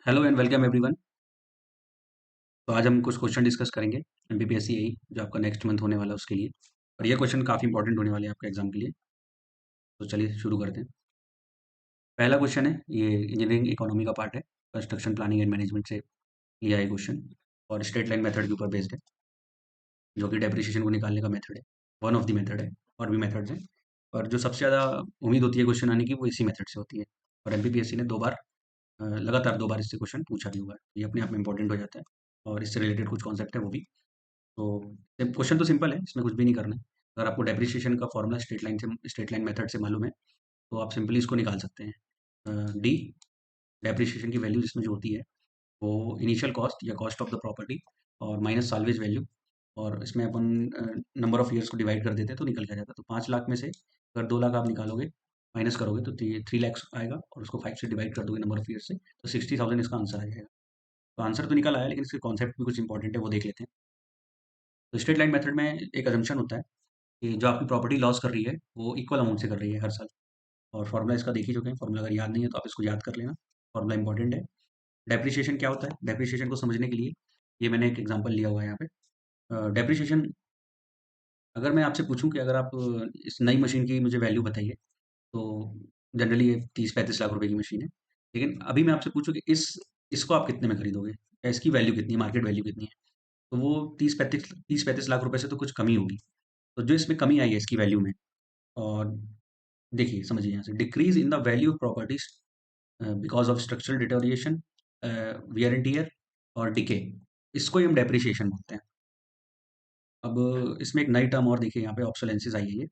Hello and welcome everyone. तो आज हम कुछ क्वेश्चन डिस्कस करेंगे एमपीपीएससी एई जो आपका नेक्स्ट मंथ होने वाला है उसके लिए। और ये क्वेश्चन काफ़ी इंपॉर्टेंट होने वाले हैं आपके एग्जाम के लिए। तो चलिए शुरू करते हैं। पहला क्वेश्चन है, ये इंजीनियरिंग इकोनॉमी का पार्ट है, कंस्ट्रक्शन प्लानिंग एंड मैनेजमेंट से लिया है क्वेश्चन। और स्ट्रेट लाइन मेथड के ऊपर बेस्ड है, जो कि डेप्रिसिएशन को निकालने का मेथड है। वन ऑफ द मेथड है, और भी मेथड्स हैं। और जो सबसे ज़्यादा उम्मीद होती है क्वेश्चन आने की, वो इसी मेथड से होती है। और एमपीपीएससी ने लगातार 2 बार इससे क्वेश्चन पूछा भी हुआ है। ये अपने आप में इंपॉर्टेंट हो जाता है। और इससे रिलेटेड कुछ कॉन्सेप्ट है वो भी। तो क्वेश्चन तो सिंपल है, इसमें कुछ भी नहीं करना है। अगर आपको डेप्रिसिएशन का फॉर्मूला स्ट्रेट लाइन मेथड से मालूम है, तो आप सिंपली इसको निकाल सकते हैं। डी डेप्रिसिएशन की वैल्यू जिसमें जो होती है, वो इनिशियल कॉस्ट या कॉस्ट ऑफ द प्रॉपर्टी और माइनस साल्वेज वैल्यू। और इसमें अपन नंबर ऑफ ईयर्स को डिवाइड कर देते हैं तो निकल के आ जाता है। तो 5 लाख में से अगर 2 लाख आप निकालोगे, माइनस करोगे, तो 3 लाख आएगा। और उसको 5 से डिवाइड कर दोगे नंबर ऑफ ईयर्स से, तो 60,000 इसका आंसर आ जाएगा। तो आंसर तो निकल आया, लेकिन इसके कॉन्सेप्ट भी कुछ इंपॉर्टेंट है, वो देख लेते हैं। तो स्ट्रेट लाइन मेथड में एक अजम्पशन होता है कि जो आपकी प्रॉपर्टी लॉस कर रही है, वो इक्वल अमाउंट से कर रही है हर साल। और फॉर्मूला इसका देख ही चुके हैं। फॉर्मूला अगर याद नहीं है तो आप इसको याद कर लेना, फॉर्मूला इंपॉर्टेंट है। डेप्रिसिएशन क्या होता है, डेप्रिसिएशन को समझने के लिए ये मैंने एक एग्जांपल लिया हुआ है यहाँ पे। डेप्रिसिएशन, अगर मैं आपसे पूछूं कि अगर आप इस नई मशीन की मुझे वैल्यू बताइए, तो जनरली ये 30-35 लाख रुपए की मशीन है। लेकिन अभी मैं आपसे पूछूं कि इसको आप कितने में खरीदोगे, या इसकी वैल्यू कितनी है, मार्केट वैल्यू कितनी है, तो वो 30-35 लाख रुपए से तो कुछ कमी होगी। तो जो इसमें कमी आई है इसकी वैल्यू में, और देखिए समझिए यहाँ से, decrease in the value of properties because of structural deterioration, wear and tear और डिके, इसको ही हम डेप्रिसिएशन बोलते हैं। अब इसमें एक नई टर्म और देखिए, यहाँ पे ऑब्सोलेंसेस आई है ये।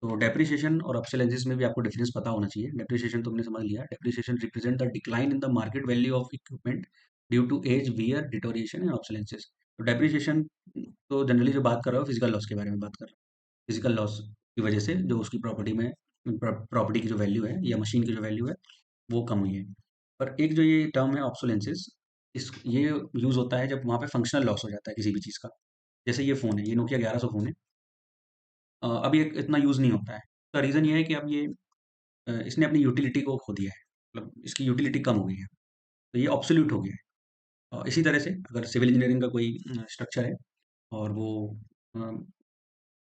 तो डेप्रिसिएशन और ऑब्सोलेंसेस में भी आपको डिफरेंस पता होना चाहिए। डेप्रिसिएशन तो हमने समझ लिया, depreciation represent the decline in the market value of equipment due to age, wear, deterioration and obsolescences. तो डेप्रिसिएशन तो जनरली जो बात कर रहा है फिजिकल लॉस के बारे में बात कर रहा है। फिजिकल लॉस की वजह से जो उसकी प्रॉपर्टी में, प्रॉपर्टी की जो वैल्यू है या मशीन की जो वैल्यू है, वो कम हुई है। पर एक जो ये टर्म है ऑब्सोलेंसेस, इस ये यूज़ होता है जब वहाँ पे फंक्शनल लॉस हो जाता है किसी भी चीज़ का। जैसे ये फ़ोन है, ये नोकिया 1100 फ़ोन है। अब ये इतना यूज़ नहीं होता है। उसका रीज़न ये है कि अब ये इसने अपनी यूटिलिटी को खो दिया है, मतलब इसकी यूटिलिटी कम हो गई है। तो ये ऑब्सोल्यूट हो गया है। इसी तरह से अगर सिविल इंजीनियरिंग का कोई स्ट्रक्चर है, और वो अ,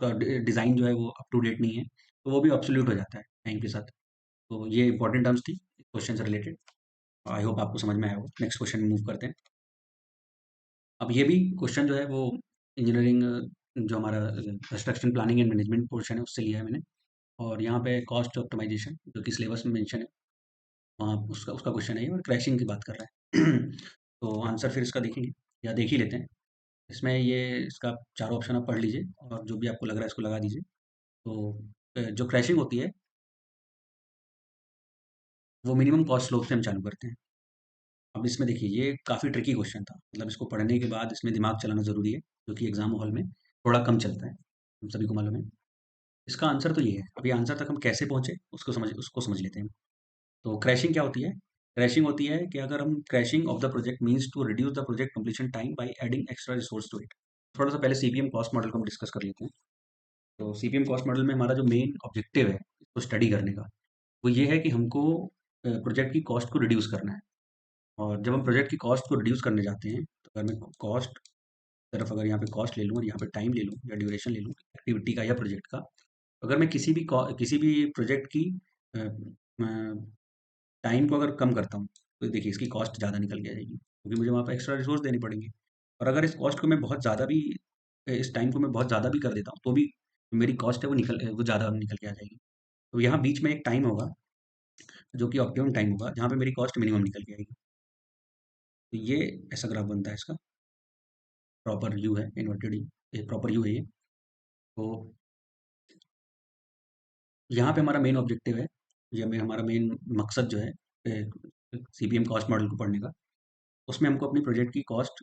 का डिज़ाइन जो है वो अप टू डेट नहीं है, तो वो भी ऑब्सोल्यूट हो जाता है टाइम के साथ। तो ये इंपॉर्टेंट टर्म्स थी क्वेश्चन से रिलेटेड। आई होप आपको समझ में आया होगा। नेक्स्ट क्वेश्चन मूव करते हैं। अब ये भी क्वेश्चन जो है वो इंजीनियरिंग, जो हमारा construction planning and management portion है, उससे लिया है मैंने। और यहाँ पे कॉस्ट ऑप्टिमाइजेशन जो कि सिलेबस में मेंशन है, वहाँ उसका उसका क्वेश्चन है ये, और क्रैशिंग की बात कर रहा है। तो आंसर फिर इसका देखेंगे, या देख ही लेते हैं। इसमें ये इसका चारों ऑप्शन आप पढ़ लीजिए, और जो भी आपको लग रहा है इसको लगा दीजिए। तो जो क्रैशिंग होती है, वो मिनिमम कॉस्ट स्लोप से हम चालू करते हैं। अब इसमें देखिए, ये काफ़ी ट्रिकी क्वेश्चन था, मतलब इसको पढ़ने के बाद इसमें दिमाग चलाना ज़रूरी है, जो कि एग्जाम हॉल में थोड़ा कम चलता है, हम सभी को मालूम है। इसका आंसर तो ये है। अभी आंसर तक हम कैसे पहुंचे उसको समझ लेते हैं। तो क्रैशिंग क्या होती है? क्रैशिंग होती है कि अगर हम, crashing of the project means to reduce the project completion time by adding extra resource to it. थोड़ा सा पहले सीपीएम कॉस्ट मॉडल को हम डिस्कस कर लेते हैं। तो सीपीएम कॉस्ट मॉडल में हमारा जो मेन ऑब्जेक्टिव है इसको स्टडी करने का, वो ये है कि हमको प्रोजेक्ट की कॉस्ट को रिड्यूस करना है। और जब हम प्रोजेक्ट की कॉस्ट को रिड्यूस करने जाते हैं, तो अगर मैं कॉस्ट तरफ, अगर यहाँ पे कॉस्ट ले लूँ और यहाँ पे टाइम ले लूँ या ड्यूरेशन ले लूँ एक्टिविटी का या प्रोजेक्ट का, अगर मैं किसी भी प्रोजेक्ट की टाइम को अगर कम करता हूँ, तो देखिए इसकी कॉस्ट ज़्यादा निकल के आ जाएगी, क्योंकि मुझे वहाँ पे एक्स्ट्रा रिसोर्स देने पड़ेंगे। और अगर इस कॉस्ट को मैं बहुत ज़्यादा भी, इस टाइम को मैं बहुत ज़्यादा भी कर देता हूँ, तो भी मेरी कॉस्ट है वो ज़्यादा निकल के आ जाएगी। तो यहाँ बीच में एक टाइम होगा, जो कि ऑप्टिमम टाइम होगा, जहाँ पे मेरी कॉस्ट मिनिमम निकल के आएगी। तो ये ऐसा ग्राफ बनता है इसका। प्रॉपर यू है, इन्वर्टेड यू, ये प्रॉपर यू है ये। तो यहाँ पे हमारा मेन ऑब्जेक्टिव है, ये हमें, हमारा मेन मकसद जो है सीपीएम कॉस्ट मॉडल को पढ़ने का, उसमें हमको अपनी प्रोजेक्ट की कॉस्ट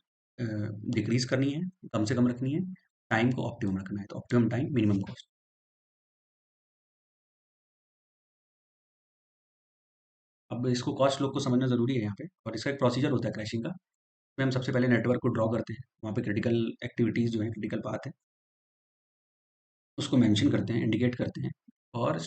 डिक्रीज करनी है, कम से कम रखनी है, टाइम को ऑप्टिमम रखना है। तो ऑप्टिमम टाइम, मिनिमम कॉस्ट। अब इसको कॉस्ट लोग को समझना जरूरी है यहाँ पे। और इसका एक प्रोसीजर होता है क्रैशिंग का, इसमें हम सबसे पहले नेटवर्क को ड्रॉ करते हैं, वहाँ पे क्रिटिकल एक्टिविटीज़ जो है, क्रिटिकल पाथ है, उसको मेंशन करते हैं, इंडिकेट करते हैं। और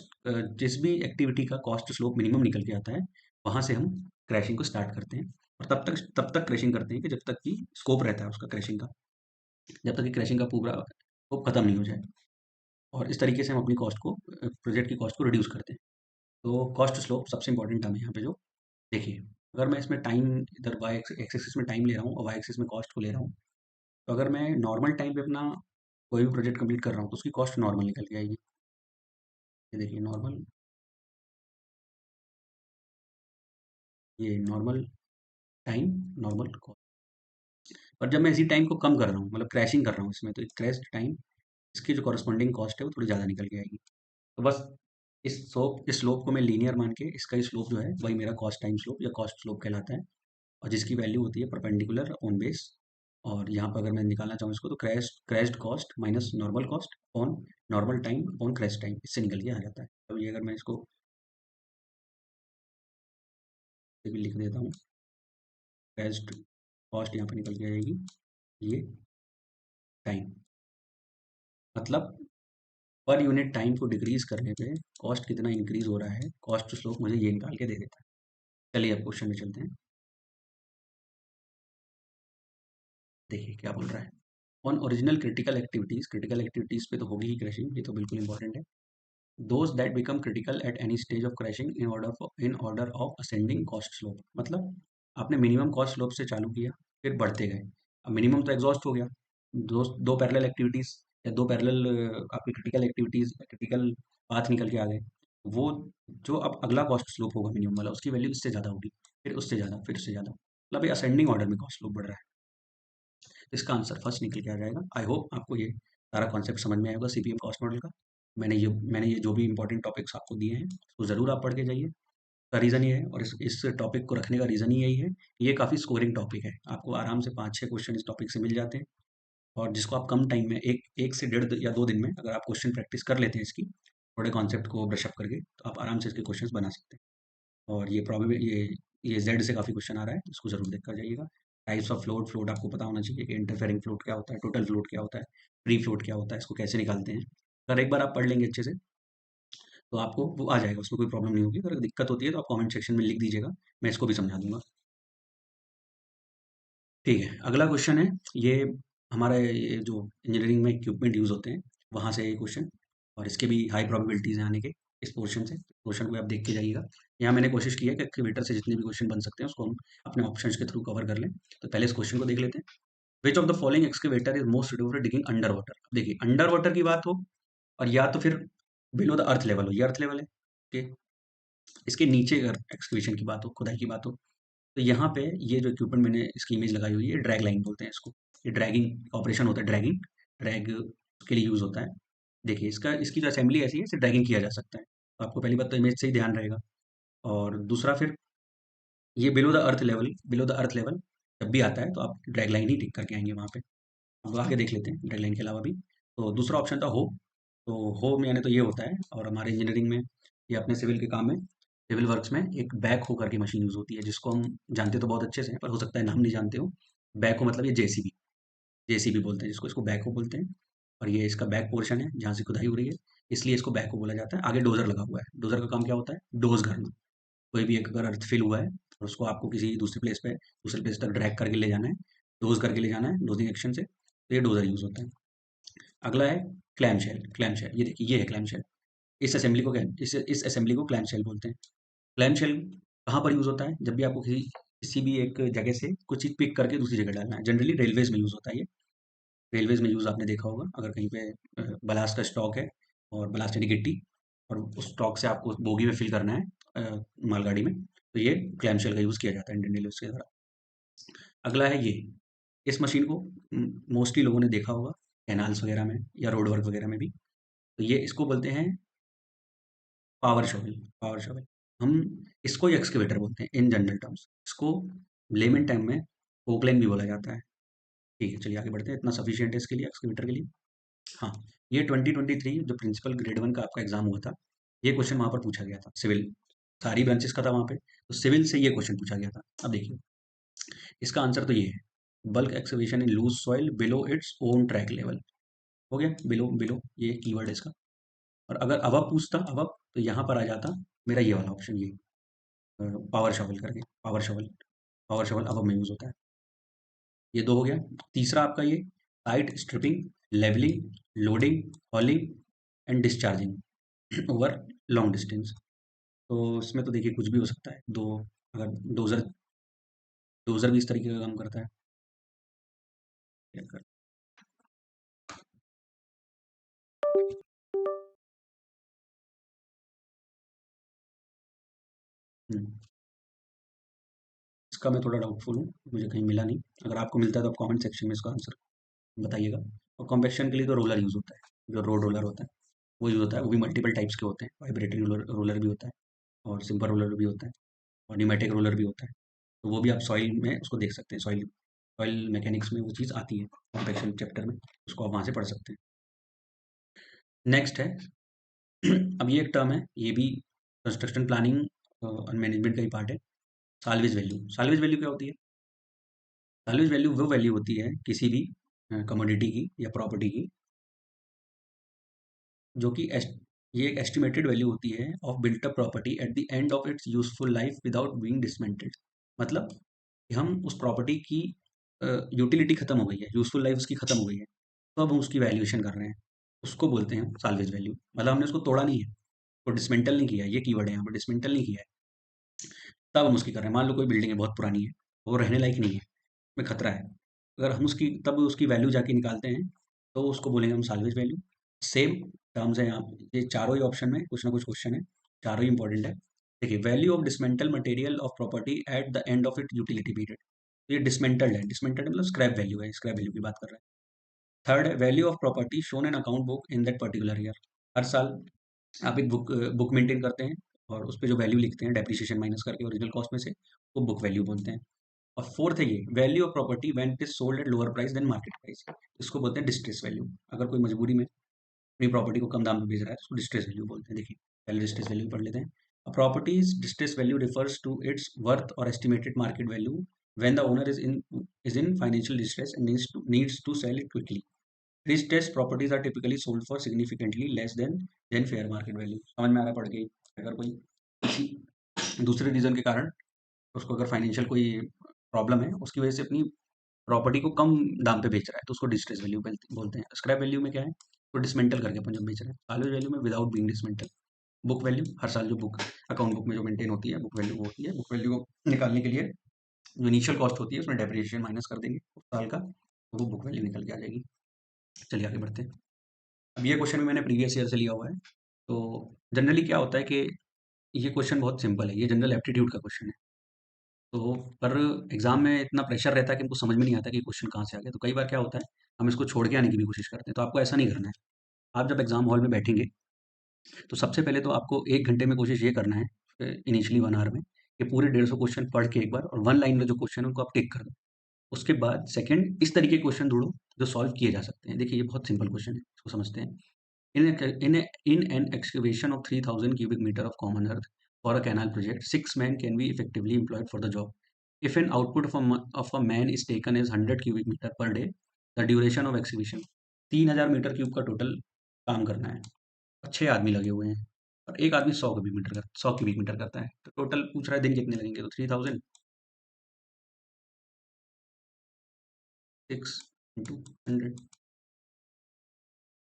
जिस भी एक्टिविटी का कॉस्ट स्लोप मिनिमम निकल के आता है, वहाँ से हम क्रैशिंग को स्टार्ट करते हैं। और तब तक क्रैशिंग करते हैं कि जब तक कि स्कोप रहता है उसका क्रैशिंग का, जब तक कि क्रैशिंग का पूरा स्कोप खत्म नहीं हो जाए। और इस तरीके से हम अपनी कॉस्ट को, प्रोजेक्ट की कॉस्ट को रिड्यूस करते हैं। तो कॉस्ट स्लोप सबसे इंपॉर्टेंट टर्म है यहाँ पे जो, देखिए, अगर मैं इसमें टाइम इधर वाई एक्सिस में टाइम ले रहा हूँ और वाई एक्सिस में कॉस्ट को ले रहा हूँ, तो अगर मैं नॉर्मल टाइम पे अपना कोई भी प्रोजेक्ट कंप्लीट कर रहा हूँ तो उसकी कॉस्ट नॉर्मल निकल के आएगी। ये देखिए नॉर्मल, ये नॉर्मल टाइम, नॉर्मल कॉस्ट। और जब मैं इसी टाइम को कम कर रहा हूँ, मतलब क्रैशिंग कर रहा हूँ इसमें, तो क्रैश टाइम, इसकी जो कॉरस्पॉन्डिंग कॉस्ट है वो थोड़ी ज़्यादा निकल के आएगी। तो बस इस स्लोप को मैं लीनियर मान के, इसका ही स्लोप जो है वही मेरा कॉस्ट टाइम स्लोप या कॉस्ट स्लोप कहलाता है। और जिसकी वैल्यू होती है परपेंडिकुलर ऑन बेस। और यहाँ पर अगर मैं निकालना चाहूँ इसको, तो crashed cost minus normal cost on normal time on crash time, इससे निकल के आ जाता है। तो ये अगर मैं इसको ये भी लिख देता हूँ, क्रैश्ड कॉस्ट यहाँ पर निकल के आएगी, ये टाइम, मतलब पर यूनिट टाइम को डिक्रीज करने पे कॉस्ट कितना इंक्रीज हो रहा है, कॉस्ट स्लोप मुझे ये निकाल के दे देता है। चलिए अब क्वेश्चन में चलते हैं। देखिए क्या बोल रहा है। ऑन ओरिजिनल क्रिटिकल एक्टिविटीज पे तो होगी ही क्रैशिंग, ये तो बिल्कुल इंपॉर्टेंट है। Those that become critical at any stage of crashing in order of ascending cost slope, मतलब आपने मिनिमम कॉस्ट स्लोप से चालू किया, फिर बढ़ते गए। अब मिनिमम तो एग्जॉस्ट हो गया, दो दो पैरेलल एक्टिविटीज या दो पैरेलल आपकी क्रिटिकल एक्टिविटीज, क्रिटिकल पाथ निकल के आ गए। वो जो अब अगला कॉस्ट स्लोप होगा मिनिमम वाला, उसकी वैल्यू इससे ज़्यादा होगी, फिर उससे ज़्यादा, फिर उससे ज़्यादा, मतलब ये असेंडिंग ऑर्डर में कॉस्ट स्लोप बढ़ रहा है। इसका आंसर फर्स्ट निकल के आ जाएगा। आई होप आपको ये सारा कॉन्सेप्ट समझ में आया होगा सीपीएम कॉस्ट मॉडल का। मैंने ये जो भी इंपॉर्टेंट टॉपिक्स आपको दिए हैं तो ज़रूर आप पढ़ के जाइए। का रीज़न ये है, और इस टॉपिक को रखने का रीज़न ही यही है कि ये काफ़ी स्कोरिंग टॉपिक है, आपको आराम से 5-6 क्वेश्चन इस टॉपिक से मिल जाते हैं। और जिसको आप कम टाइम में, एक एक से डेढ़ या 2 दिन में अगर आप क्वेश्चन प्रैक्टिस कर लेते हैं इसकी, थोड़े कॉन्सेप्ट को ब्रशअप करके, तो आप आराम से इसके क्वेश्चन बना सकते हैं। और ये प्रॉब्लम, ये जेड से काफ़ी क्वेश्चन आ रहा है, इसको ज़रूर देख कर जाइएगा। टाइप्स ऑफ फ्लोट, फ्लोट आपको पता होना चाहिए कि इंटरफेरिंग फ्लोट क्या होता है, टोटल फ्लोट क्या होता है, फ्री फ्लोट क्या होता है, इसको कैसे निकालते हैं। अगर एक बार आप पढ़ लेंगे अच्छे से तो आपको वो आ जाएगा, उसमें कोई प्रॉब्लम नहीं होगी। अगर दिक्कत होती है तो आप कमेंट सेक्शन में लिख दीजिएगा, मैं इसको भी समझा दूंगा। ठीक है, अगला क्वेश्चन है ये, हमारे ये जो इंजीनियरिंग में इक्विपमेंट यूज़ होते हैं वहाँ से ये क्वेश्चन, और इसके भी हाई प्रोबेबिलिटीज़ हैं आने के। इस पोर्शन से, पोर्शन को आप देख के जाइएगा। यहाँ मैंने कोशिश की है कि एक्टिवेटर से जितने भी क्वेश्चन बन सकते हैं उसको हम अपने ऑप्शंस के थ्रू कवर कर लें। तो पहले इस क्वेश्चन को देख लेते हैं। Which of the following excavator is most suitable for digging under water. देखिए अंडर वाटर की बात हो, और या तो फिर बिलो द अर्थ लेवल हो, ये अर्थ लेवल है, ओके, इसके नीचे अगर एक्सकवेशन की बात हो, खुदाई की बात हो, तो यहाँ पे ये जो इक्विपमेंट मैंने इसकी इमेज लगाई हुई है, ड्रैग लाइन बोलते हैं इसको। ये ड्रैगिंग ऑपरेशन होता है, ड्रैग के लिए यूज़ होता है। देखिए इसका, इसकी जो असेंबली ऐसी है, इसे ड्रैगिंग किया जा सकता है। तो आपको पहली बात तो इमेज से ही ध्यान रहेगा। और दूसरा फिर ये बिलो द अर्थ लेवल जब भी आता है तो आप ड्रैग लाइन ही टिक करके आएंगे वहाँ पे। अब आगे देख लेते हैं ड्रैग लाइन के अलावा भी। तो दूसरा ऑप्शन था हो। तो हो में यानी तो ये होता है, और हमारे इंजीनियरिंग में या अपने सिविल के काम में, सिविल वर्क्स में एक बैक हो करके मशीन यूज़ होती है, जिसको हम जानते तो बहुत अच्छे से हैं, पर हो सकता है नाम नहीं जानते हो। बैक हो मतलब ये जेसीबी, जेसीबी बोलते हैं जिसको, इसको बैक हो बोलते हैं। और ये इसका बैक पोर्शन है जहाँ से खुदाई हो रही है, इसलिए इसको बैक हो बोला जाता है। आगे डोजर लगा हुआ है, डोजर का काम क्या होता है, डोज करना। कोई भी एक अगर अर्थ फिल हुआ है और उसको आपको किसी दूसरे प्लेस तक ड्रैग करके ले जाना है, डोज करके ले जाना है डोजिंग एक्शन से, तो ये डोजर यूज़ होता है। अगला है क्लैम शेल। क्लैम शेल, ये देखिए ये है क्लैम शेल। इस असेंबली को क्लैम शेल बोलते हैं। क्लैम शेल कहाँ पर यूज़ होता है, जब भी आपको किसी किसी भी एक जगह से कुछ चीज़ पिक करके दूसरी जगह डालना है। जनरली रेलवेज में यूज़ होता है ये। रेलवेज में यूज़ आपने देखा होगा, अगर कहीं पे बलास्ट का स्टॉक है, और बलास्ट यानी गिट्टी, और उस स्टॉक से आपको बोगी में फिल करना है मालगाड़ी में, तो ये क्लैम शेल का यूज़ किया जाता है इंडियन रेलवे के द्वारा। अगला है ये, इस मशीन को मोस्टली लोगों ने देखा होगा कैनाल्स वगैरह में या रोड वर्क वगैरह में भी। तो ये इसको बोलते हैं पावर शॉवल। पावर शॉवल, हम इसको ही एक्सकेवेटर बोलते हैं इन जनरल टर्म्स। इसको लेमन टाइम में पोकलैन भी बोला जाता है। ठीक है, चलिए आगे बढ़ते हैं, इतना सफिशिएंट है इसके लिए, एक्सकेवेटर के लिए। हाँ, ये 2023 जो प्रिंसिपल ग्रेड 1 का आपका एग्जाम हुआ था, ये क्वेश्चन वहाँ पर पूछा गया था। सिविल सारी ब्रांचेस का था वहाँ पे, तो सिविल से ये क्वेश्चन पूछा गया था। अब देखिए इसका आंसर तो ये है, bulk excavation in loose soil below its own track level. हो गया, बिलो, बिलो ये कीवर्ड है इसका। और अगर अबव पूछता, अबव, तो यहाँ पर आ जाता मेरा ये वाला ऑप्शन, ये पावर शॉवल करके, पावर शॉवल। पावर शवल अब में यूज़ होता है। ये दो हो गया। तीसरा आपका ये site stripping, levelling, loading, hauling and discharging over long distance. तो इसमें तो देखिए कुछ भी हो सकता है। दो अगर डोजर डोजर भी इस तरीके का काम करता है। हम्म, इसका मैं थोड़ा डाउटफुल हूँ, मुझे कहीं मिला नहीं। अगर आपको मिलता है तो आप कमेंट सेक्शन में इसका आंसर बताइएगा। और कॉम्पैक्शन के लिए तो रोलर यूज़ होता है, जो रोड रोलर होता है वो यूज़ होता है। वो भी मल्टीपल टाइप्स के होते हैं। वाइब्रेटरी रोलर रोलर भी होता है, और सिंपल रोलर भी होता है, और न्यूमेटिक रोलर भी होता है। तो वो भी आप सॉइल में उसको देख सकते हैं। सॉइल सॉइल मैकेनिक्स में वो चीज़ आती है, कॉम्पैक्शन चैप्टर में। उसको आप वहाँ से पढ़ सकते हैं। नेक्स्ट है अब ये एक टर्म है, ये भी कंस्ट्रक्शन प्लानिंग और मैनेजमेंट का ही पार्ट है। Salvage value. साल्वेज वैल्यू क्या होती है? साल्वेज वैल्यू वो वैल्यू होती है किसी भी कमोडिटी की या प्रॉपर्टी की, जो कि ये एक एस्टिमेटेड वैल्यू होती है of built up property at the end of its useful life without being dismantled. मतलब कि हम उस प्रॉपर्टी की यूटिलिटी खत्म हो गई है, यूजफुल लाइफ उसकी खत्म हो गई है, तो अब हम उसकी वैल्यूएशन कर रहे हैं। उसको बोलते हैं साल्वेज वैल्यू। मतलब हमने उसको तोड़ा नहीं है, वो डिसमेंटल नहीं किया है, ये कीवर्ड है यहाँ पर, डिसमेंटल नहीं किया है, तब हम उसकी कर रहे हैं। मान लो कोई बिल्डिंग है बहुत पुरानी है, वो रहने लायक नहीं है, में खतरा है, अगर हम उसकी तब उसकी वैल्यू जाके निकालते हैं, तो उसको बोलेंगे हम साल्वेज वैल्यू। सेम टर्म्स है यहाँ पे। ये चारों ही ऑप्शन में कुछ ना कुछ क्वेश्चन है, चारों ही इंपॉर्टेंट है। देखिए, value of dismantle material of property at the end of it utility period. ये डिसमेंटल्ड है, डिसमेंटल्ड मतलब स्क्रैप वैल्यू है, स्क्रैप वैल्यू की बात कर रहे हैं। थर्ड है value of property shown an account book in that particular year. हर साल आप एक बुक बुक मेंटेन करते हैं, और उस पे जो वैल्यू लिखते हैं डेप्रिसिएशन माइनस करके ओरिजिनल कॉस्ट में से, वो बुक वैल्यू बोलते हैं। और फोर्थ है ये value of property when it is sold at lower price then market price. इसको बोलते हैं डिस्ट्रेस वैल्यू। अगर कोई मजबूरी में अपनी प्रॉपर्टी को कम दाम में बेच रहा है तो उसको डिस्ट्रेस वैल्यू बोलते हैं। देखिए, पहले डिस्ट्रेस वैल्यू पढ़ लेते हैं। A property's distress value refers to its worth or estimated market value when the owner is in financial distress and needs to sell it quickly. Distressed properties are typically sold for significantly less than fair market value. समझ में आ रहा है पढ़ के? अगर कोई किसी दूसरे रीजन के कारण उसको अगर फाइनेंशियल कोई प्रॉब्लम है, उसकी वजह से अपनी प्रॉपर्टी को कम दाम पे बेच रहा है, तो उसको डिस्ट्रेस वैल्यू बोलते हैं। स्क्रैप वैल्यू में क्या है? तो डिसमेंटल करके अपन जब बेच रहे हैं। सैल्वेज वैल्यू में without being dismantle. Book value हर साल जो बुक अकाउंट बुक में जो मेंटेन होती है, बुक वैल्यू वो होती है। बुक वैल्यू को निकालने के लिए जो इनिशियल कॉस्ट होती है उसमें डेप्रिसिएशन माइनस कर देंगे उस साल का, तो वो बुक वैल्यू निकल के आ जाएगी। चलिए आगे बढ़ते हैं। अब ये क्वेश्चन भी मैंने प्रीवियस ईयर से लिया हुआ है। तो जनरली क्या होता है कि ये क्वेश्चन बहुत सिंपल है, ये जनरल एप्टीट्यूड का क्वेश्चन है। तो पर एग्जाम में इतना प्रेशर रहता है कि हमको समझ में नहीं आता कि क्वेश्चन कहाँ से आ गया। तो कई बार क्या होता है, हम इसको छोड़ के आने की भी कोशिश करते हैं। तो आपको ऐसा नहीं करना है। आप जब एग्जाम हॉल में बैठेंगे, तो सबसे पहले तो आपको 1 घंटे में कोशिश ये करना है, इनिशियली 1 आवर में, कि पूरे 150 क्वेश्चन पढ़ के एक बार, और वन लाइन में जो क्वेश्चन है उनको आप टिक कर दो। उसके बाद सेकंड, इस तरीके के क्वेश्चन ढूंढो जो सॉल्व किए जा सकते हैं। देखिए, ये बहुत सिंपल क्वेश्चन है, इसको समझते हैं। In an excavation of 3,000 cubic meter of common earth for a canal project, 6 men can be effectively employed for the job. If an output of a man is taken as 100 cubic meter per day, the duration of excavation 3,000 metre cube का total काम करना है, और 6 आदमी लगे हुए हैं, और एक आदमी 100 क्यूबिक मीटर करता है। तो टोटल पूछ रहा है दिन कितने लगेंगे, तो 3,000 6 इंटू 100,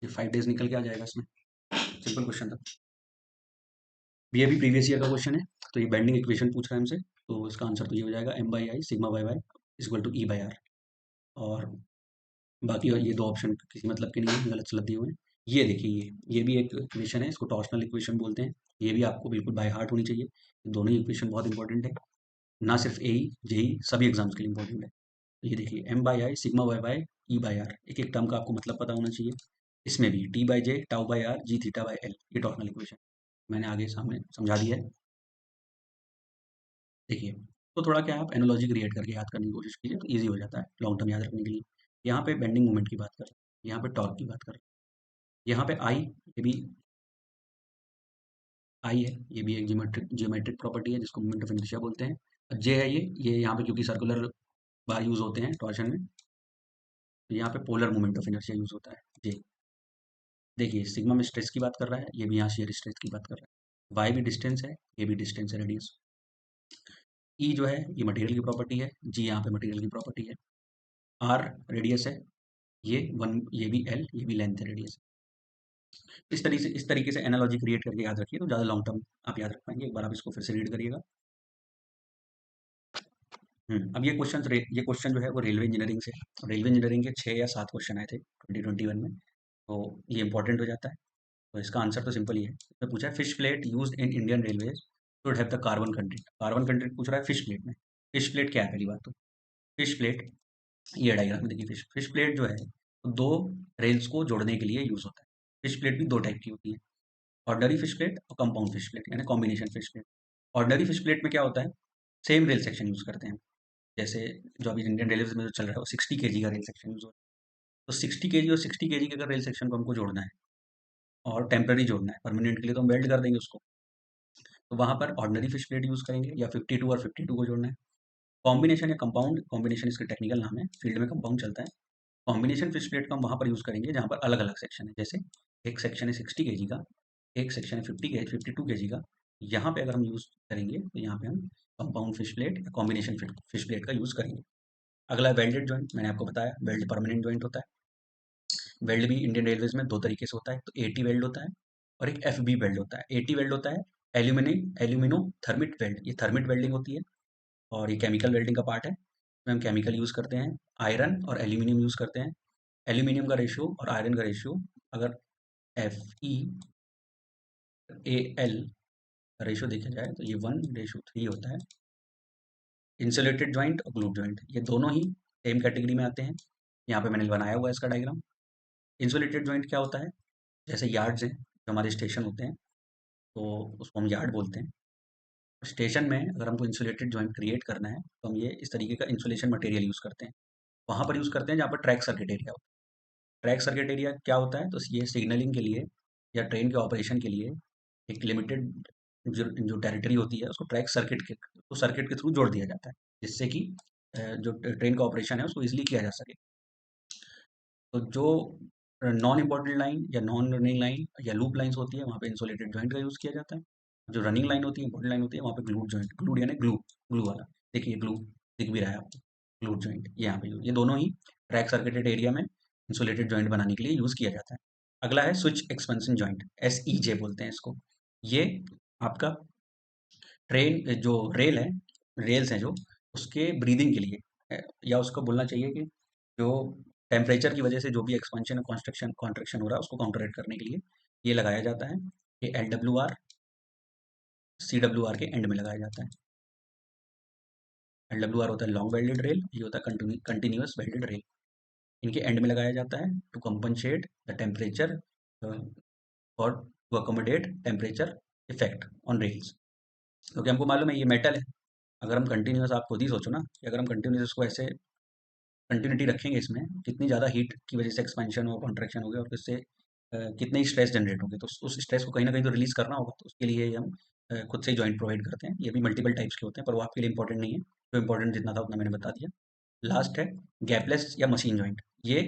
ये 5 डेज निकल के आ जाएगा इसमें। सिंपल क्वेश्चन था। ये भी प्रीवियस ईयर का क्वेश्चन है। तो ये बेंडिंग इक्वेशन पूछ रहा है हमसे, तो इसका आंसर तो ये हो जाएगा m/i sigma y y equal to E/r। और बाकी ये दो ऑप्शन किसी मतलब के नहीं है, गलत सलत दिए हुए हैं। ये देखिए, ये भी एक इक्वेशन है, इसको टॉर्शनल इक्वेशन बोलते हैं। ये भी आपको बिल्कुल बाय हार्ट होनी चाहिए। दोनों ही इक्वेशन बहुत इंपॉर्टेंट है, ना सिर्फ एई जेई, सभी एग्जाम्स के लिए इंपॉर्टेंट है। तो ये देखिए, m/i sigma y y E/r, एक एक टर्म का आपको मतलब पता होना चाहिए। इसमें भी T/j टाउ/r g θ/l, ये टॉर्शनल इक्वेशन मैंने आगे सामने समझा दिया है। देखिए, तो थोड़ा क्या है, आप एनालॉजी क्रिएट करके याद करने की कोशिश कीजिए, तो ईज़ी हो जाता है लॉन्ग टर्म याद रखने के लिए। यहाँ पे बेंडिंग मोमेंट की बात कर रहे हैं, यहाँ पे टॉर्क की बात कर रहे हैं, यहाँ पे आई, ये भी आई है, ये भी एक जियोमेट्रिक प्रॉपर्टी है जिसको मोमेंट ऑफ इनर्शिया बोलते हैं। और जे है ये यहाँ पे क्योंकि सर्कुलर बार यूज होते हैं टॉर्शन में, तो यहाँ पे polar moment of inertia use होता है, जे। देखिए, सिग्मा में स्ट्रेस की बात कर रहा है, ये भी यहाँ शेयर स्ट्रेस की बात कर रहा है। वाई भी डिस्टेंस है, ये भी डिस्टेंस है, रेडियस। ई जो है ये मटेरियल की प्रॉपर्टी है, जी यहाँ पे मटेरियल की प्रॉपर्टी है, आर रेडियस है, ये वन, ये भी एल, ये भी लेंथ है, रेडियस। इस तरीके से एनालॉजी क्रिएट करके याद रखिए तो ज़्यादा लॉन्ग टर्म आप याद रख पाएंगे। एक बार आप इसको फिर से रीड करिएगा। अब ये क्वेश्चन जो है वो रेलवे इंजीनियरिंग से, रेलवे इंजीनियरिंग के 6 या 7 क्वेश्चन आए थे 2021 में, तो ये इंपॉर्टेंट हो जाता है। तो इसका आंसर तो सिंपल ही है। इसमें पूछा है fish plate used in Indian railways should have the carbon content. Carbon content पूछ रहा है फिश प्लेट में। फिश प्लेट क्या है पहली बात तो? फिश प्लेट, ये डायग्राम में देखिए, फिश फिश प्लेट जो है वो दो रेल्स को जोड़ने के लिए यूज होता है। फिश प्लेट भी दो टाइप की होती है, ऑर्डनरी फिश प्लेट और कंपाउंड फिश प्लेट, यानी combination fish plate. Ordinary fish plate में क्या होता है, सेम रेल सेक्शन यूज करते हैं। जैसे जो अभी इंडियन रेलवे में जो चल रहा है वो 60 kg का रेल सेक्शन यूज हो रहा है। तो 60 kg और 60 kg के अगर रेल सेक्शन को हमको जोड़ना है और टेम्पररी जोड़ना है, परमानेंट के लिए तो हम वेल्ड कर देंगे उसको, तो वहाँ पर ऑर्डिनरी फिश प्लेट यूज़ करेंगे, या 52 और 52 को जोड़ना है। कॉम्बिनेशन या कंपाउंड, कॉम्बिनेशन इसका टेक्निकल नाम है, फील्ड में कंपाउंड चलता है। कॉम्बिनेशन फिश प्लेट का हम वहाँ पर यूज़ करेंगे जहाँ पर अलग अलग सेक्शन है। जैसे एक सेक्शन है 60 kg का, एक सेक्शन है 52 kg का। यहाँ पे अगर हम यूज़ करेंगे तो यहाँ पे हम कंपाउंड फिश प्लेट या कॉम्बिनेशन फिश प्लेट का यूज़ करेंगे। अगला वेल्डेड जॉइंट, मैंने आपको बताया वेल्ड परमानेंट जॉइंट होता है। वेल्ड भी इंडियन रेलवेज में दो तरीके से होता है, तो एटी वेल्ड होता है और एक एफ बी वेल्ड होता है। एटी वेल्ड होता है एल्यूमिनो थर्मिट वेल्ड, ये थर्मिट वेल्डिंग होती है और ये केमिकल वेल्डिंग का पार्ट है। इसमें हम केमिकल यूज़ करते हैं, आयरन और एल्यूमिनियम यूज़ करते हैं। एल्यूमिनियम का रेशियो और आयरन का रेशियो अगर F E A L ratio देखा जाए तो ये 1:3 होता है। इंसुलेटेड जॉइंट और ग्लूट जॉइंट ये दोनों ही सेम कैटेगरी में आते हैं। यहाँ पे मैंने बनाया हुआ है इसका डायग्राम। इंसुलेटेड जॉइंट क्या होता है, जैसे यार्ड्स हैं जो हमारे स्टेशन होते हैं, तो उसको हम यार्ड बोलते हैं। स्टेशन में अगर हमको इंसुलेटेड जॉइंट क्रिएट करना है तो हम ये इस तरीके का इंसुलेशन मटेरियल यूज़ करते हैं। वहाँ पर यूज़ करते हैं जहाँ पर ट्रैक सर्किट एरिया होता है। ट्रैक सर्किट एरिया क्या होता है, तो ये सिग्नलिंग के लिए या ट्रेन के ऑपरेशन के लिए एक लिमिटेड जो टेरिटरी होती है उसको ट्रैक सर्किट के, तो सर्किट के थ्रू जोड़ दिया जाता है, जिससे कि जो ट्रेन का ऑपरेशन है उसको ईजिली किया जा सके। तो जो नॉन इम्पोर्टेंट लाइन या नॉन रनिंग लाइन या लूप लाइन्स होती है वहाँ पे इंसुलेटेड जॉइंट का यूज़ किया जाता है। जो रनिंग लाइन होती है, इंपॉर्टेंट लाइन होती है, वहाँ पे ग्लूट जॉइंट, ग्लूट यानी ग्लू, ग्लू वाला, देखिए ग्लू दिख भी रहा है आपको, ग्लूट जॉइंट ये यहाँ पे ये दोनों ही ट्रैक सर्किटेड एरिया में इंसुलेटेड जॉइंट बनाने के लिए यूज़ किया जाता है। अगला है स्विच एक्सपेंशन जॉइंट, SEJ बोलते हैं इसको। ये आपका ट्रेन जो रेल है, रेल्स हैं जो, उसके ब्रीदिंग के लिए या उसको बोलना चाहिए कि जो टेम्परेचर की वजह से जो भी एक्सपेंशन और कॉन्स्ट्रक्शन कॉन्ट्रैक्शन हो रहा है उसको काउंटरेट करने के लिए ये लगाया जाता है। ये LWR CWR के एंड में लगाया जाता है। LWR होता है लॉन्ग वेल्डेड रेल, ये होता है कंटिन्यूअस वेल्डेड रेल। इनके एंड में लगाया जाता है टू कंपनसेट द टेम्परेचर और to accommodate temperature effect on rails. क्योंकि हमको मालूम है ये मेटल है, अगर हम कंटिन्यूअस, आप खुद ही सोचो ना कि अगर हम कंटिन्यूअस इसको ऐसे कंटिन्यूटी रखेंगे इसमें, कितनी ज़्यादा हीट की वजह से एक्सपेंशन और कॉन्ट्रैक्शन हो गया और इससे कितने ही स्ट्रेस जनरेट होंगे, तो उस स्ट्रेस को कहीं ना कहीं तो रिलीज करना होगा, तो उसके लिए हम खुद से ही जॉइंट प्रोवाइड करते हैं। ये भी मल्टीपल टाइप्स के होते हैं पर वो आपके लिए इंपॉर्टेंट नहीं है, जो इंपॉर्टेंट जितना था उतना मैंने बता दिया। लास्ट है गैपलेस या मशीन जॉइंट। ये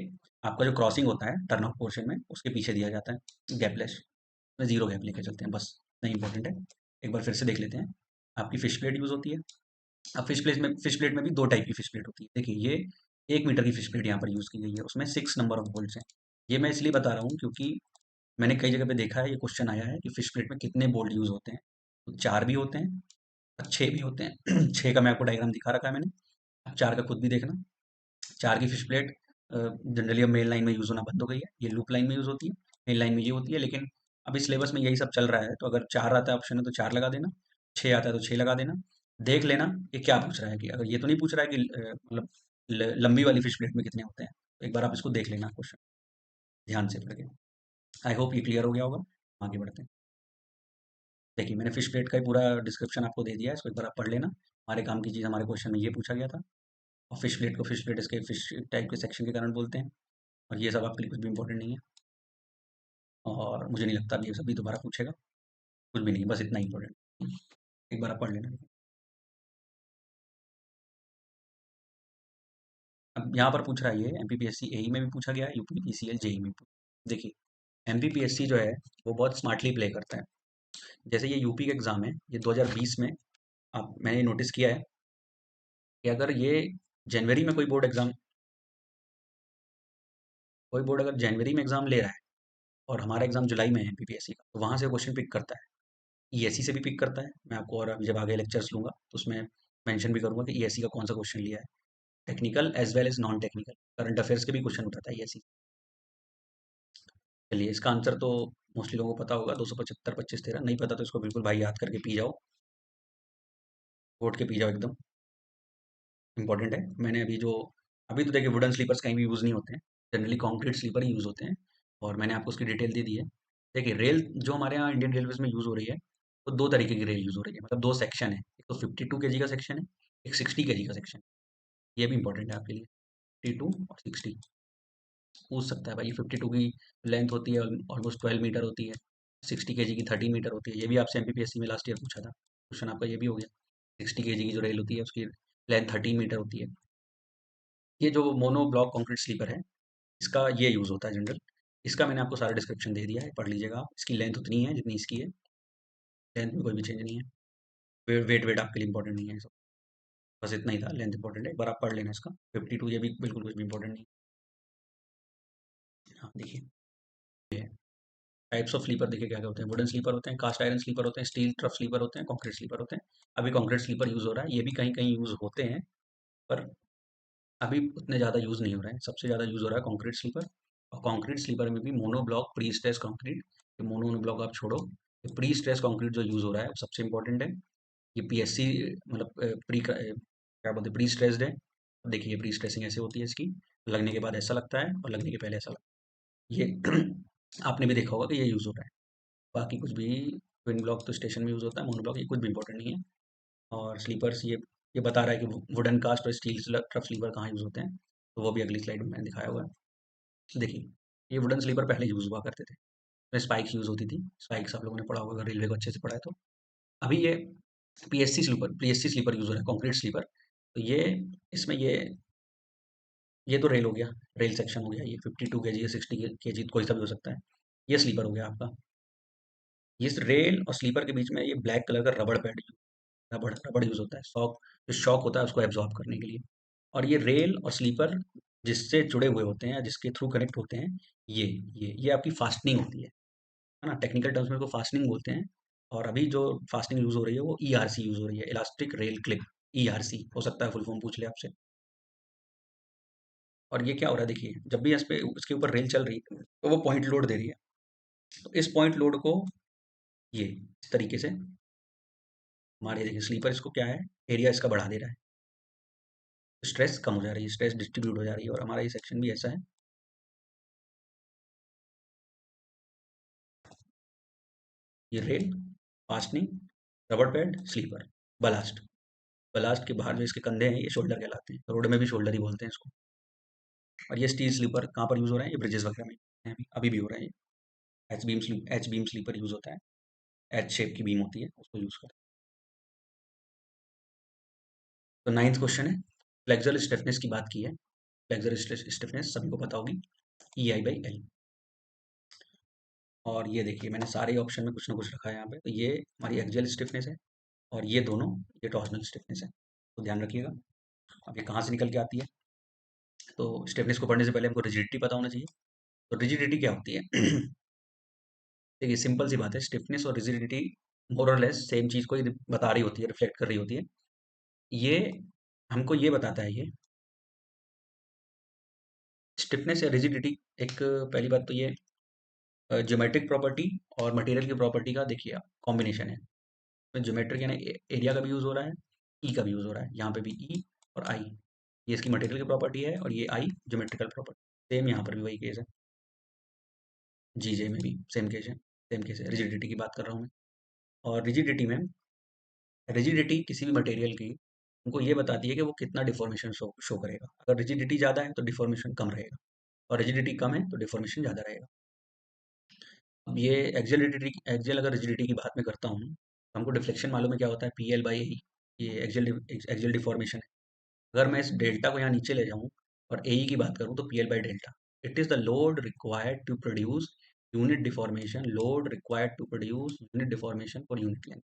आपका जो क्रॉसिंग होता है टर्न आउट पोर्शन में उसके पीछे दिया जाता है गैपलेस, में जीरो गैप लेके चलते हैं, बस नहीं इंपॉर्टेंट है। एक बार फिर से देख लेते हैं। आपकी फिश प्लेट यूज़ होती है। अब फिश प्लेट में भी दो टाइप की फिश प्लेट होती है। देखिए ये 1 मीटर की फिश प्लेट यहाँ पर यूज़ की गई है, उसमें 6 नंबर ऑफ बोल्ट्स हैं। ये मैं इसलिए बता रहा हूँ क्योंकि मैंने कई जगह पे देखा है, ये क्वेश्चन आया है कि फिश प्लेट में कितने बोल्ट यूज़ होते हैं, तो 4 भी होते हैं और 6 भी होते हैं। 6 का मैं आपको डायग्राम दिखा रखा है मैंने, आप 4 का खुद भी देखना। 4 की फिश प्लेट जनरली अब मेन लाइन में यूज़ होना बंद हो गई है, ये लूप लाइन में यूज़ होती है, मेन लाइन में ये होती है। लेकिन अभी सिलेबस में यही सब चल रहा है, तो अगर 4 आता है ऑप्शन में तो 4 लगा देना, 6 आता है तो 6 लगा देना। देख लेना ये क्या पूछ रहा है, कि अगर ये तो नहीं पूछ रहा है कि मतलब लंबी वाली फिश प्लेट में कितने होते हैं, तो एक बार आप इसको देख लेना क्वेश्चन ध्यान से पढ़ के। आई होप ये क्लियर हो गया होगा। आगे बढ़ते हैं। देखिए मैंने फिश प्लेट का ही पूरा डिस्क्रिप्शन आपको दे दिया है, इसको एक बार आप पढ़ लेना। हमारे काम की चीज़ हमारे क्वेश्चन में ये पूछा गया था। और फिश प्लेट को फिश प्लेट इसके फिश टाइप के सेक्शन के कारण बोलते हैं, और ये सब आपके लिए कुछ भी इंपॉर्टेंट नहीं है, और मुझे नहीं लगता अभी ये सभी दोबारा पूछेगा, कुछ भी नहीं, बस इतना ही इंपॉर्टेंट। एक बार आप पढ़ लेना। अब यहाँ पर पूछ रहा है, ये MPPSC AE में भी पूछा गया है, UPPCL JEE में भी देखिए MPPSC जो है वो बहुत स्मार्टली प्ले करता है। जैसे ये यूपी का एग्ज़ाम है, ये 2020 में आप मैंने नोटिस किया है कि अगर ये जनवरी में कोई बोर्ड अगर जनवरी में एग्जाम ले रहा है और हमारा एग्जाम जुलाई में है एमपीपीएससी का, तो वहाँ से क्वेश्चन पिक करता है। ईएससी से भी पिक करता है। मैं आपको और अभी जब आगे लेक्चर्स लूंगा तो उसमें मेंशन भी करूंगा कि ईएससी का कौन सा क्वेश्चन लिया है। Technical as well as non technical current affairs के भी क्वेश्चन उठाता है ईएससी। चलिए, इसका आंसर तो मोस्टली लोगों को पता होगा, 275 25 13। नहीं पता तो इसको बिल्कुल भाई याद करके पी जाओ, वोट के पी जाओ एकदम। इंपॉर्टेंट है। मैंने अभी तो देखिए वुडन स्लीपर्स कहीं भी यूज़ नहीं होते हैं, जनरली कॉन्क्रीट स्लीपर ही यूज़ होते हैं। और मैंने आपको उसकी डिटेल दे दी है। देखिए रेल जो हमारे यहाँ इंडियन रेलवेज में यूज़ हो रही है, वो दो तरीके की रेल यूज़ हो रही है, मतलब दो सेक्शन है। एक तो 52 kg का सेक्शन है, एक 60 kg का सेक्शन। ये भी इंपॉर्टेंट है आपके लिए। 52 और 60 पूछ सकता है भाई। 52 की लेंथ होती है ऑलमोस्ट 12 मीटर होती है, 60 kg की 13 मीटर होती है। ये भी आपसे एमपीपीएससी में लास्ट ईयर पूछा था, क्वेश्चन आपका ये भी हो गया। 60 kg की जो रेल होती है उसकी लेंथ 13 मीटर होती है। ये जो मोनो ब्लॉक कंक्रीट स्लीपर है, इसका ये यूज़ होता है जनरल। इसका मैंने आपको सारा डिस्क्रिप्शन दे दिया है, पढ़ लीजिएगा आप। इसकी लेंथ उतनी है जितनी इसकी है, लेंथ में कोई भी चेंज नहीं है। वेट वेट आपके लिए इंपॉर्टेंट नहीं है सब। बस इतना ही था, लेंथ इंपॉर्टेंट है, एक बार आप पढ़ लेना इसका। 52 ये भी बिल्कुल कुछ भी इंपॉर्टेंट नहीं है। हाँ देखिए, ये टाइप्स ऑफ स्लीपर देखिए क्या क्या होते हैं। वुडन स्लीपर होते हैं, कास्ट आयरन स्लीपर होते हैं, स्टील ट्रफ स्लीपर होते हैं, कंक्रीट स्लीपर होते हैं। अभी कंक्रीट स्लीपर यूज़ हो रहा है, ये भी कहीं कहीं यूज़ होते हैं, पर अभी उतने ज़्यादा यूज़ नहीं हो रहे हैं। सबसे ज़्यादा यूज़ हो रहा है कंक्रीट स्लीपर। और कंक्रीट स्लीपर में भी mono block pre stress concrete. ये मोनो ब्लॉक आप छोड़ो, ये प्री स्ट्रेस कंक्रीट जो यूज़ हो रहा है वो सबसे इंपॉर्टेंट है। ये पीएससी मतलब क्या बोलते हैं, प्री स्ट्रेस्ड है। देखिए प्री स्ट्रेसिंग ऐसे होती है इसकी, लगने के बाद ऐसा लगता है और लगने के पहले ऐसा लगता है। ये आपने भी देखा होगा कि ये यूज़ हो रहा है। बाकी कुछ भी, ट्विन ब्लॉक तो स्टेशन में यूज़ होता है, मोनो ब्लॉक ये कुछ भी इंपॉर्टेंट नहीं है। और स्लीपर्स ये बता रहा है कि वुडन कास्ट और स्टील ट्रफ स्लीपर कहाँ यूज़ होते हैं, तो वो भी अगली स्लाइड में मैंने दिखाया हुआ है। देखिए, ये वुडन स्लीपर पहले यूज़ हुआ करते थे, इसमें स्पाइक्स यूज़ होती थी। स्पाइक्स आप लोगों ने पढ़ा होगा, अगर रेलवे को अच्छे से पढ़ा है तो। अभी ये पीएससी स्लीपर यूज़ हो रहा है, कंक्रीट स्लीपर। तो इसमें ये तो रेल हो गया, रेल सेक्शन हो गया। ये 52 kg या 60 kg कोई सा भी हो सकता है। ये स्लीपर हो गया आपका। ये रेल और स्लीपर के बीच में ये ब्लैक कलर का रबड़ पैड, रबड़ रबड़ यूज़ होता है, जो शॉक होता है उसको एब्जॉर्ब करने के लिए। और ये रेल और स्लीपर जिससे जुड़े हुए होते हैं या जिसके थ्रू कनेक्ट होते हैं, ये आपकी फास्टनिंग होती है ना। टेक्निकल टर्म्स में इसको फास्टनिंग बोलते हैं। और अभी जो फास्टनिंग यूज़ हो रही है वो ईआरसी यूज़ हो रही है, इलास्टिक रेल क्लिप। ईआरसी हो सकता है फुल फॉर्म पूछ ले आपसे। और ये क्या हो रहा है देखिए, जब भी इस पे इसके ऊपर रेल चल रही है तो वो पॉइंट लोड दे रही है। तो इस पॉइंट लोड को ये इस तरीके से हमारे देखिए स्लीपर इसको क्या है, एरिया इसका बढ़ा दे रहा है। स्ट्रेस कम हो जा रही है, स्ट्रेस डिस्ट्रीब्यूट हो जा रही है। और हमारा ये सेक्शन भी ऐसा है। ये rail, fastening, rubber pad, sleeper, ballast. Ballast के बाहर जो इसके कंधे हैं ये शोल्डर कहलाते हैं, रोड में भी शोल्डर ही बोलते हैं इसको। और ये स्टील स्लीपर कहाँ पर यूज़ हो रहा है, ये ब्रिजेस वगैरह में हैं, अभी भी हो रहा है ये। एच बीम स्लीपर यूज़ होता है। एच शेप की बीम होती है, उसको यूज़ करते हैं। तो नाइन्थ क्वेश्चन है, फ्लेक्सुरल स्टिफनेस की बात की है। फ्लेक्सुरल स्टिफनेस सभी को पता होगी, EI/L। और ये देखिए मैंने सारे ऑप्शन में कुछ ना कुछ रखा है यहाँ पे। तो ये हमारी एक्सियल स्टिफनेस है, और ये दोनों ये टॉर्सनल स्टिफनेस है। तो ध्यान रखिएगा। अब ये कहाँ से निकल के आती है, तो स्टिफनेस को पढ़ने से पहले हमको रिजिडिटी पता होना चाहिए। तो रिजिडिटी क्या होती है? देखिए सिंपल सी बात है, स्टिफनेस और रिजिडिटी मोर और लेस सेम चीज़ को ही बता रही होती है, रिफ्लेक्ट कर रही होती है। ये हमको ये बताता है, ये स्टिफनेस या रिजिडिटी एक, पहली बात तो ये ज्योमेट्रिक प्रॉपर्टी और मटेरियल की प्रॉपर्टी का देखिए आप कॉम्बिनेशन है। तो ज्योमेट्रिक यानी एरिया का भी यूज़ हो रहा है, ई का भी यूज़ हो रहा है। यहाँ पे भी ई और आई, ये इसकी मटेरियल की प्रॉपर्टी है, और ये आई ज्योमेट्रिकल प्रॉपर्टी। सेम यहाँ पर भी वही केस है। जी जे में भी सेम केस है, सेम केस है। रिजिडिटी की बात कर रहा हूँ मैं। और रिजिडिटी किसी भी मटेरियल की हमको ये बताती है कि वो कितना डिफॉर्मेशन शो करेगा। अगर रिजिडिटी ज़्यादा है तो डिफॉर्मेशन कम रहेगा, और रिजिडिटी कम है तो डिफॉर्मेशन ज़्यादा रहेगा। अब ये एक्सियल अगर रिजिडिटी की बात में करता हूँ, तो हमको डिफ्लेक्शन मालूम है क्या होता है, PL/AE। ये एक्सियल डिफॉर्मेशन है। अगर मैं इस डेल्टा को यहाँ नीचे ले जाऊँ और AE की बात करूँ, तो PL/डेल्टा, it is the load required to produce unit deformation, load required to produce unit deformation for unit length.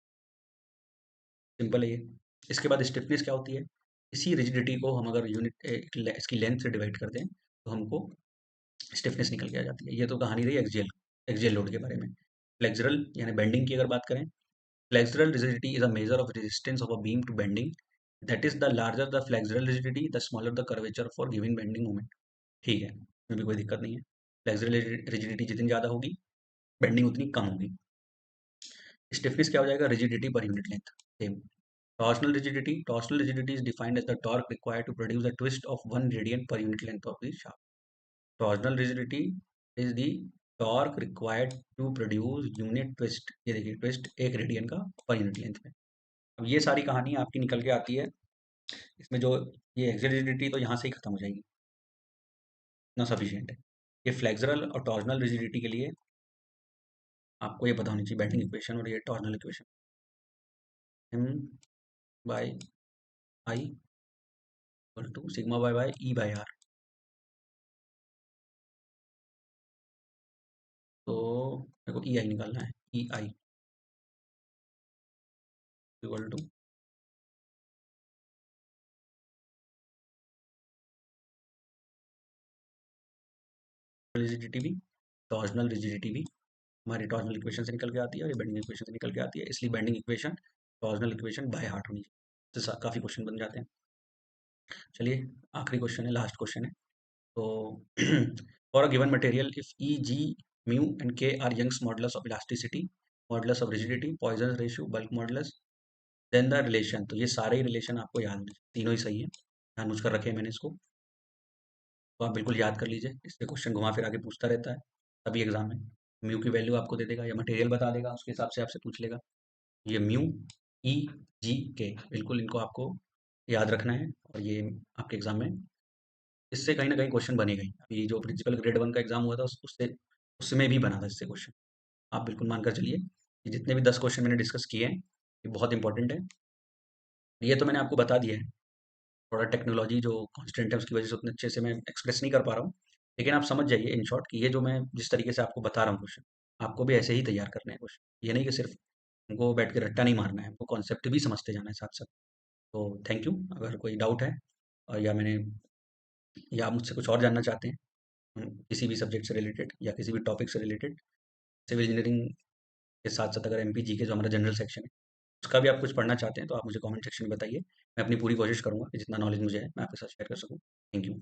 Simple है ये। इसके बाद स्टिफनेस क्या होती है, इसी रिजिडिटी को हम अगर इसकी लेंथ से डिवाइड कर दें तो हमको स्टिफनेस निकल के आ जाती है। ये तो कहानी रही एक्सियल एक्सियल लोड के बारे में। फ्लेक्सुरल यानी बेंडिंग की अगर बात करें, flexural rigidity is a measure of resistance of a beam to bending. That is the larger the flexural rigidity the smaller the curvature for given bending moment. ठीक है, इसमें भी कोई दिक्कत नहीं है। फ्लेक्सुरल रिजिडिटी जितनी ज़्यादा होगी, बेंडिंग उतनी कम होगी। स्टिफनेस क्या हो जाएगा? Rigidity per unit length same. Torsional rigidity is defined as the torque required to produce the twist of 1 radian per unit length of the shaft. Torsional rigidity is the torque required to produce unit twist. ये देखिए, twist 1 radian का पर unit length में। अब ये सारी कहानी आपकी निकल के आती है इसमें। जो ये एक्सियल रिजिडिटी तो यहाँ से ही खत्म हो जाएगी, इतना सफिशिएंट है। ये फ्लेक्सुरल और टॉर्सनल रिजिडिटी के लिए आपको ये पता होनी चाहिए, बेंडिंग इक्वेशन और ये torsional equation. M by I equal to sigma by Y E by R. तो मेरे को ई आई निकालना है। E I equal to rigidity भी, टॉर्सनल रिजिडिटी भी हमारी टॉर्सनल इक्वेशन से निकल के आती है और ये बेंडिंग इक्वेशन से निकल के आती है। इसलिए bending equation torsional equation by heart होनी चाहिए। तो काफ़ी क्वेश्चन बन जाते हैं। चलिए, आखिरी क्वेश्चन है, लास्ट क्वेश्चन है। तो for a given material if E G mu and K are Young's modulus of elasticity, modulus of rigidity, Poisson ratio, bulk modulus, then the relation. तो ये सारे ही रिलेशन आपको याद होने चाहिए, तीनों ही सही है, जानबूझ कर रखे हैं मैंने इसको। तो आप बिल्कुल याद कर लीजिए, इससे क्वेश्चन घुमा फिरा के पूछता रहता है सभी एग्जाम में। म्यू की वैल्यू आपको दे देगा या मटेरियल बता देगा, उसके हिसाब से आपसे पूछ लेगा। ये म्यू, ई, जी, के, बिल्कुल इनको आपको याद रखना है। और ये आपके एग्जाम में इससे कहीं ना कहीं क्वेश्चन बनेगा ही। अभी जो प्रिंसिपल ग्रेड 1 का एग्जाम हुआ था उससे उसमें भी बना था इससे क्वेश्चन। आप बिल्कुल मानकर चलिए कि जितने भी 10 क्वेश्चन मैंने डिस्कस किए हैं ये बहुत इंपॉर्टेंट है। ये तो मैंने आपको बता दिया है, थोड़ा टेक्नोलॉजी जो कॉन्स्टेंट है उसकी वजह से उतने अच्छे से मैं एक्सप्रेस नहीं कर पा रहा हूँ। लेकिन आप समझ जाइए इन शॉर्ट कि ये जो मैं जिस तरीके से आपको बता रहा हूँ क्वेश्चन, आपको भी ऐसे ही तैयार करने हैं क्वेश्चन। ये नहीं कि सिर्फ उनको बैठ के रट्टा नहीं मारना है, हमको कॉन्सेप्ट भी समझते जाना है साथ साथ। तो थैंक यू। अगर कोई डाउट है और या आप मुझसे कुछ और जानना चाहते हैं किसी भी सब्जेक्ट से रिलेटेड या किसी भी टॉपिक से रिलेटेड, सिविल इंजीनियरिंग के साथ साथ अगर एमपी जीके जो हमारा जनरल सेक्शन है उसका भी आप कुछ पढ़ना चाहते हैं तो आप मुझे कमेंट सेक्शन में बताइए। मैं अपनी पूरी कोशिश करूंगा कि जितना नॉलेज मुझे है मैं आपके साथ शेयर कर सकूँ। Thank you.